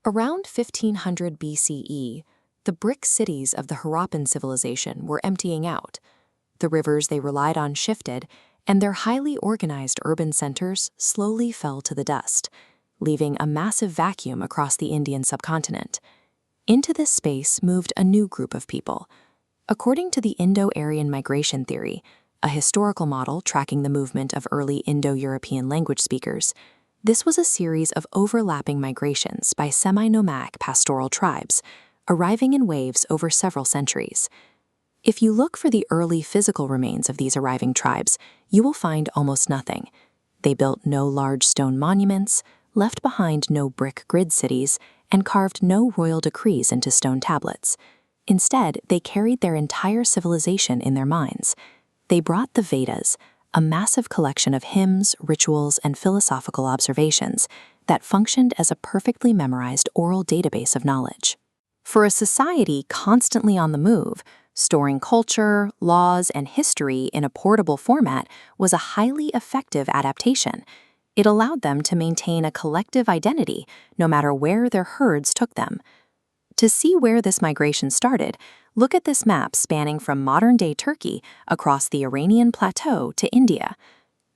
Around 1500 BCE, the brick cities of the Harappan civilization were emptying out. The rivers they relied on shifted, and their highly organized urban centers slowly fell to the dust, leaving a massive vacuum across the Indian subcontinent. Into this space moved a new group of people. According to the Indo-Aryan migration theory, a historical model tracking the movement of early Indo-European language speakers, this was a series of overlapping migrations by semi-nomadic pastoral tribes, arriving in waves over several centuries. If you look for the early physical remains of these arriving tribes, you will find almost nothing. They built no large stone monuments, left behind no brick grid cities, and carved no royal decrees into stone tablets. Instead, they carried their entire civilization in their minds. They brought the Vedas, a massive collection of hymns, rituals, and philosophical observations that functioned as a perfectly memorized oral database of knowledge. For a society constantly on the move, storing culture, laws, and history in a portable format was a highly effective adaptation. It allowed them to maintain a collective identity no matter where their herds took them. To see where this migration started, look at this map spanning from modern-day Turkey across the Iranian plateau to India.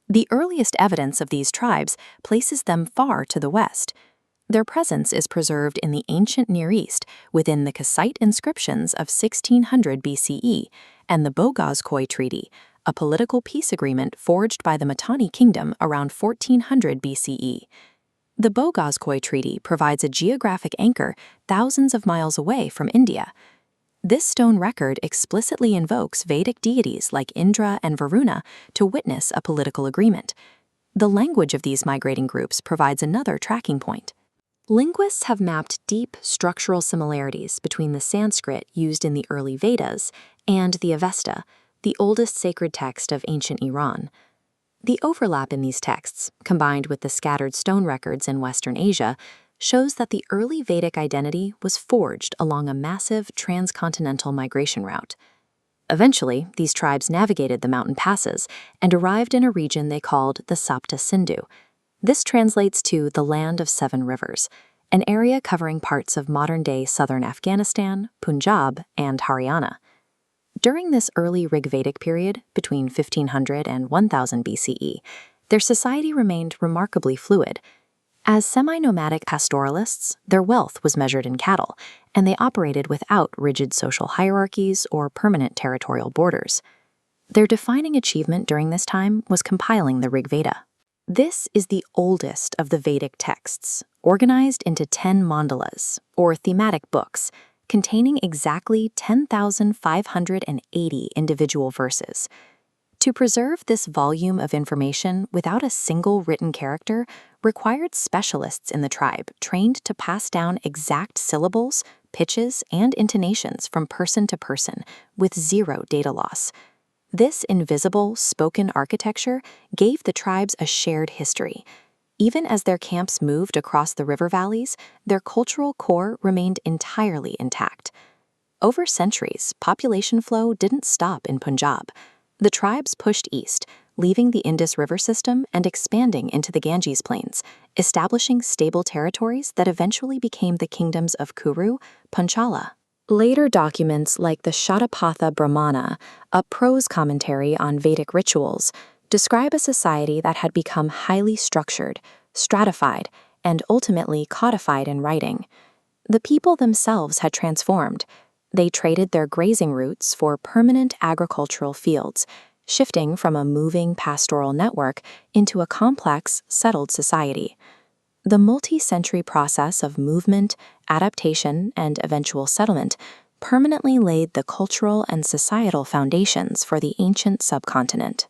The earliest evidence of these tribes places them far to the west. Their presence is preserved in the ancient Near East within the Kassite inscriptions of 1600 BCE and the Bogazkoy Treaty, a political peace agreement forged by the Mitanni Kingdom around 1400 BCE. The Bogazkoy Treaty provides a geographic anchor thousands of miles away from India. This stone record explicitly invokes Vedic deities like Indra and Varuna to witness a political agreement. The language of these migrating groups provides another tracking point. Linguists have mapped deep structural similarities between the Sanskrit used in the early Vedas and the Avesta, the oldest sacred text of ancient Iran. The overlap in these texts, combined with the scattered stone records in Western Asia, shows that the early Vedic identity was forged along a massive transcontinental migration route. Eventually, these tribes navigated the mountain passes and arrived in a region they called the Sapta Sindhu. This translates to the Land of Seven Rivers, an area covering parts of modern-day southern Afghanistan, Punjab, and Haryana. During this early Rigvedic period, between 1500 and 1000 BCE, their society remained remarkably fluid. As semi-nomadic pastoralists, their wealth was measured in cattle, and they operated without rigid social hierarchies or permanent territorial borders. Their defining achievement during this time was compiling the Rigveda. This is the oldest of the Vedic texts, organized into 10 mandalas, or thematic books, containing exactly 10,580 individual verses. To preserve this volume of information without a single written character required specialists in the tribe trained to pass down exact syllables, pitches, and intonations from person to person with zero data loss. This invisible, spoken architecture gave the tribes a shared history. Even as their camps moved across the river valleys, their cultural core remained entirely intact. Over centuries, population flow didn't stop in Punjab. The tribes pushed east, leaving the Indus River system and expanding into the Ganges Plains, establishing stable territories that eventually became the kingdoms of Kuru, Panchala. Later documents like the Shatapatha Brahmana, a prose commentary on Vedic rituals, describe a society that had become highly structured, stratified, and ultimately codified in writing. The people themselves had transformed. They traded their grazing routes for permanent agricultural fields, shifting from a moving pastoral network into a complex, settled society. The multi-century process of movement, adaptation, and eventual settlement permanently laid the cultural and societal foundations for the ancient subcontinent.